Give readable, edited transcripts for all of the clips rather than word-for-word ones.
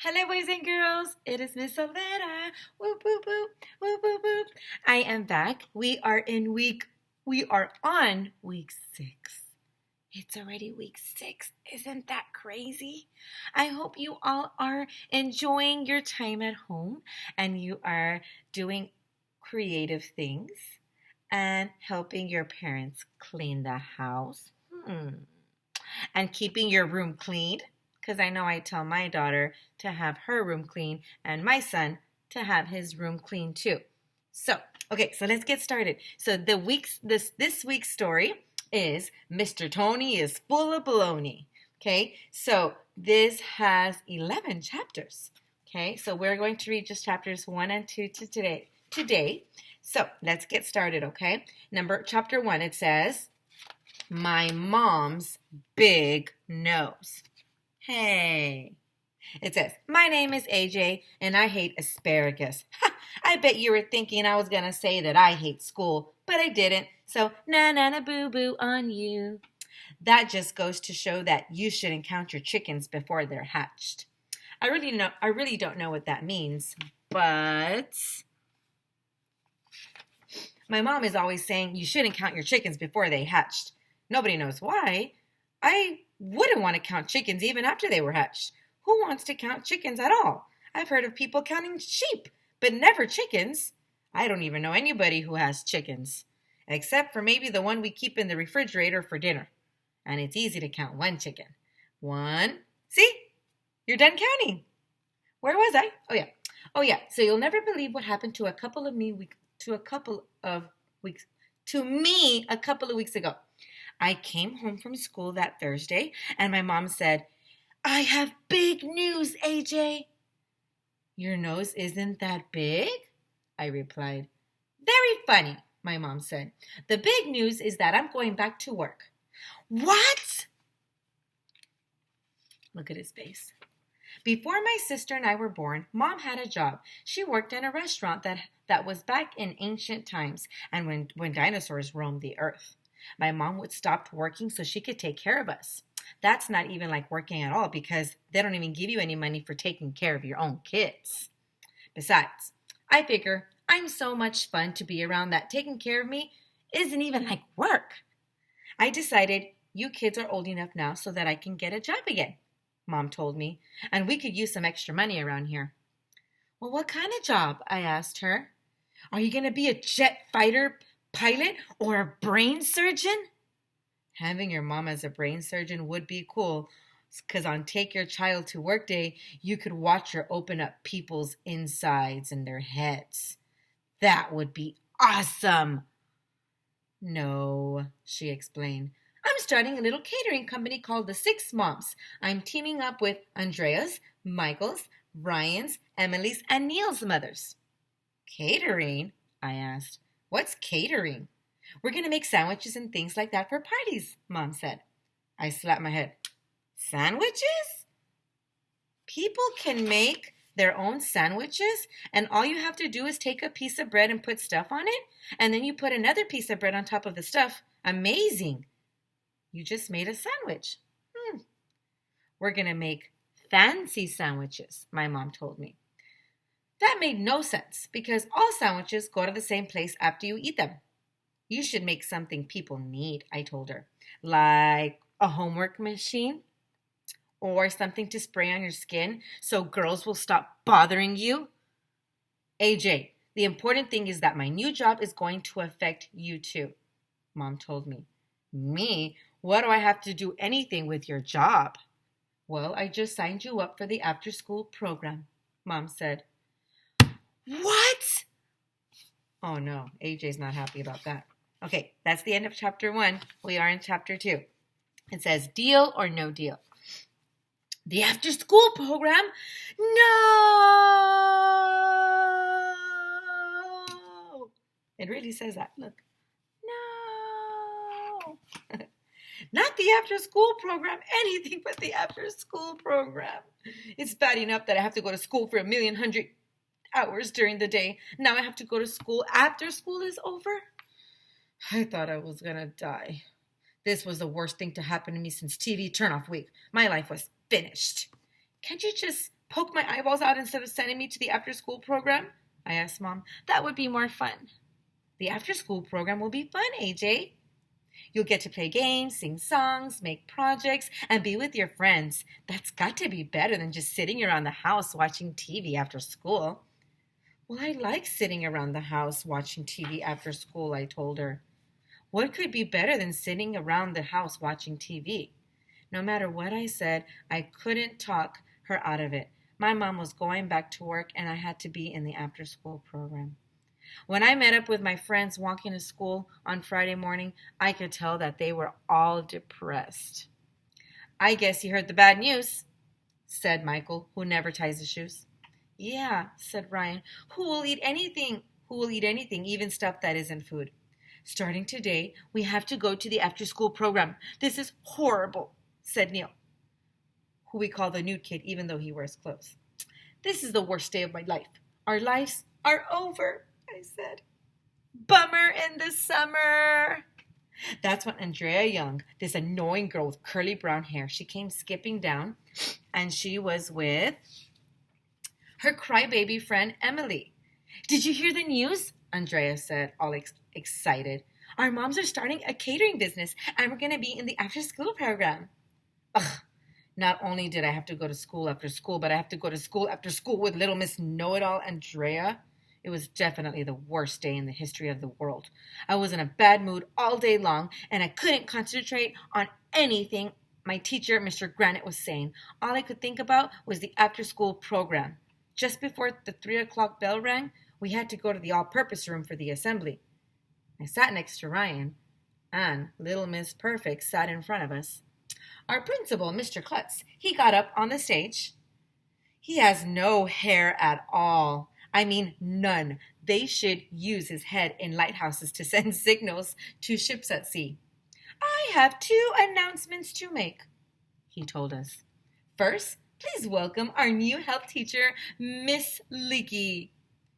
Hello, boys and girls. It is Miss Olvera. Whoop, whoop, whoop, whoop, whoop, whoop. I am back. We are on week 6. It's already week 6. Isn't that crazy? I hope you all are enjoying your time at home and you are doing creative things and helping your parents clean the house. And keeping your room clean. Because I know I tell my daughter to have her room clean and my son to have his room clean too. So let's get started. So this week's story is Mr. Tony is full of baloney. Okay, so this has 11 chapters. Okay, so we're going to read just chapters 1 and 2 today. So let's get started. Okay, chapter 1, it says, "My mom's big nose." Hey. It says, "My name is AJ and I hate asparagus." Ha! I bet you were thinking I was going to say that I hate school, but I didn't. So, na boo boo on you. That just goes to show that you shouldn't count your chickens before they're hatched. I really don't know what that means, but my mom is always saying you shouldn't count your chickens before they hatched. Nobody knows why. I wouldn't want to count chickens even after they were hatched. Who wants to count chickens at all? I've heard of people counting sheep, but never chickens. I don't even know anybody who has chickens, except for maybe the one we keep in the refrigerator for dinner. And it's easy to count one chicken. 1. See? You're done counting. Where was I? Oh yeah. So you'll never believe what happened to me a couple of weeks ago. I came home from school that Thursday, and my mom said, "I have big news, AJ." "Your nose isn't that big?" I replied. "Very funny," my mom said. "The big news is that I'm going back to work." "What?" Look at his face. "Before my sister and I were born, Mom had a job. She worked in a restaurant that was back in ancient times and when dinosaurs roamed the earth. My mom would stop working so she could take care of us. That's not even like working at all because they don't even give you any money for taking care of your own kids. Besides, I figure I'm so much fun to be around that taking care of me isn't even like work. I decided you kids are old enough now so that I can get a job again," Mom told me, "and we could use some extra money around here." "Well, what kind of job?" I asked her. "Are you going to be a jet fighter pilot or a brain surgeon?" Having your mom as a brain surgeon would be cool, because on Take Your Child to Work Day, you could watch her open up people's insides and their heads. That would be awesome. "No," she explained. "I'm starting a little catering company called the Six Moms. I'm teaming up with Andrea's, Michael's, Ryan's, Emily's, and Neil's mothers." "Catering?" I asked. "What's catering?" "We're going to make sandwiches and things like that for parties," Mom said. I slapped my head. "Sandwiches? People can make their own sandwiches, and all you have to do is take a piece of bread and put stuff on it, and then you put another piece of bread on top of the stuff. Amazing. You just made a sandwich." "We're going to make fancy sandwiches," my mom told me. That made no sense because all sandwiches go to the same place after you eat them. "You should make something people need," I told her, "like a homework machine or something to spray on your skin so girls will stop bothering you." "AJ, the important thing is that my new job is going to affect you too," Mom told me. "Me? What do I have to do anything with your job?" "Well, I just signed you up for the after-school program," Mom said. "What?" Oh no, AJ's not happy about that. Okay, that's the end of chapter 1. We are in chapter 2. It says, "Deal or no deal?" "The after school program? No!" It really says that. Look. No. Not the after school program. Anything but the after school program. It's bad enough that I have to go to school for 1,100,000 hours during the day. Now I have to go to school after school is over. I thought I was gonna die. This was the worst thing to happen to me since TV turnoff week. My life was finished. Can't you just Poke my eyeballs out instead of sending me to the after-school program? I asked Mom. That would be more fun. The after-school program will be fun, AJ. You'll get to play games, sing songs, make projects, and be with your friends. That's got to be better than just sitting around the house watching TV after school. Well, I like sitting around the house watching TV after school, I told her. What could be better than sitting around the house watching TV? No matter what I said, I couldn't talk her out of it. My mom was going back to work, and I had to be in the after-school program. When I met up with my friends walking to school on Friday morning, I could tell that they were all depressed. I guess you heard the bad news, said Michael, who never ties his shoes. Yeah, said Ryan. Who will eat anything? Who will eat anything, even stuff that isn't food? Starting today, we have to go to the after-school program. This is horrible, said Neil, who we call the nude kid, even though he wears clothes. This is the worst day of my life. Our lives are over, I said. Bummer in the summer. That's when Andrea Young, this annoying girl with curly brown hair, she came skipping down, and she was with her crybaby friend Emily. Did you hear the news? Andrea said, all excited. Our moms are starting a catering business, and we're going to be in the after-school program. Ugh. Not only did I have to go to school after school, but I have to go to school after school with little Miss Know-It-All Andrea. It was definitely the worst day in the history of the world. I was in a bad mood all day long, and I couldn't concentrate on anything my teacher, Mr. Granite, was saying. All I could think about was the after-school program. Just before the 3 o'clock bell rang, we had to go to the all-purpose room for the assembly. I sat next to Ryan, and little Miss Perfect sat in front of us. Our principal, Mr. Klutz, he got up on the stage. He has no hair at all. I mean, none. They should use his head in lighthouses to send signals to ships at sea. I have 2 announcements to make, he told us. First, please welcome our new health teacher, Miss Leakey.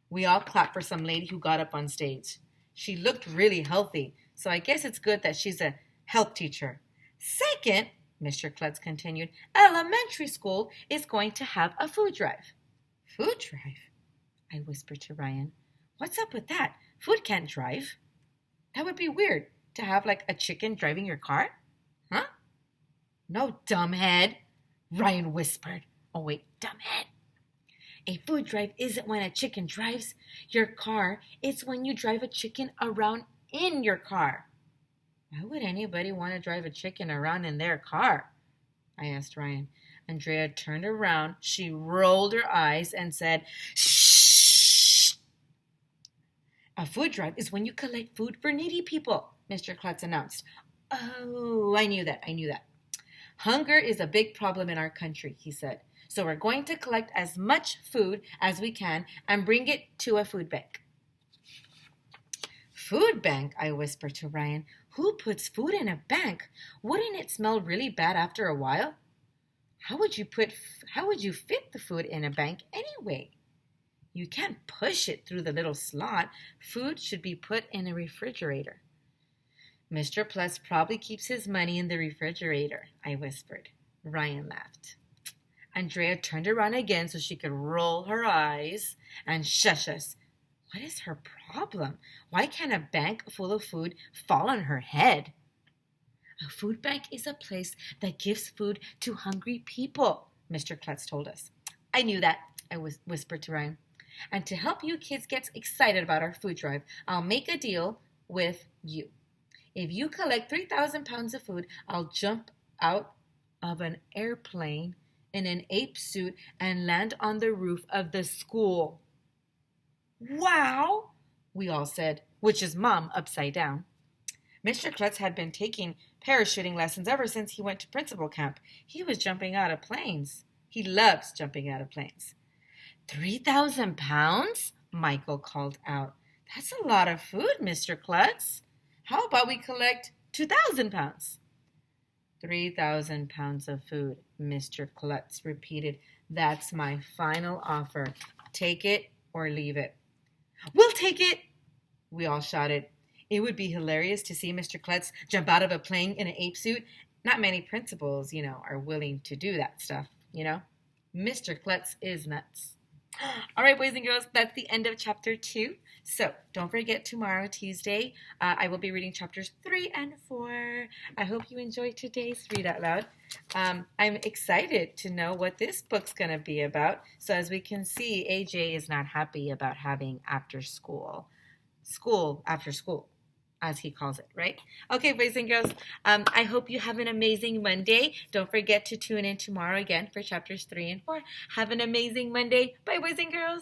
We all clapped for some lady who got up on stage. She looked really healthy, so I guess it's good that she's a health teacher. Second, Mr. Klutz continued, elementary school is going to have a food drive. Food drive? I whispered to Ryan. What's up with that? Food can't drive. That would be weird, to have like a chicken driving your car. Huh? No, dumbhead, Ryan whispered. Oh, wait, dumbhead. A food drive isn't when a chicken drives your car. It's when you drive a chicken around in your car. Why would anybody want to drive a chicken around in their car? I asked Ryan. Andrea turned around. She rolled her eyes and said, shh. A food drive is when you collect food for needy people, Mr. Klutz announced. Oh, I knew that. Hunger is a big problem in our country, he said. So we're going to collect as much food as we can and bring it to a food bank. Food bank, I whispered to Ryan. Who puts food in a bank? Wouldn't it smell really bad after a while? How would you fit the food in a bank anyway? You can't push it through the little slot. Food should be put in a refrigerator. Mr. Plus probably keeps his money in the refrigerator, I whispered. Ryan laughed. Andrea turned around again so she could roll her eyes and shush us. What is her problem? Why can't a bank full of food fall on her head? A food bank is a place that gives food to hungry people, Mr. Klutz told us. I knew that, I whispered to Ryan. And to help you kids get excited about our food drive, I'll make a deal with you. If you collect 3,000 pounds of food, I'll jump out of an airplane in an ape suit and land on the roof of the school. Wow, we all said, which is Mom upside down. Mr. Klutz had been taking parachuting lessons ever since he went to principal camp. He was jumping out of planes. He loves jumping out of planes. 3,000 pounds? Michael called out. That's a lot of food, Mr. Klutz. How about we collect 2,000 pounds? 3,000 pounds of food, Mr. Klutz repeated. That's my final offer. Take it or leave it. We'll take it, we all shouted. It would be hilarious to see Mr. Klutz jump out of a plane in an ape suit. Not many principals, are willing to do that stuff, Mr. Klutz is nuts. All right, boys and girls, that's the end of chapter 2. So don't forget tomorrow, Tuesday, I will be reading chapters 3 and 4. I hope you enjoyed today's Read Out Loud. I'm excited to know what this book's going to be about. So as we can see, AJ is not happy about having school after school, as he calls it, right? Okay, boys and girls, I hope you have an amazing Monday. Don't forget to tune in tomorrow again for chapters 3 and 4. Have an amazing Monday. Bye, boys and girls.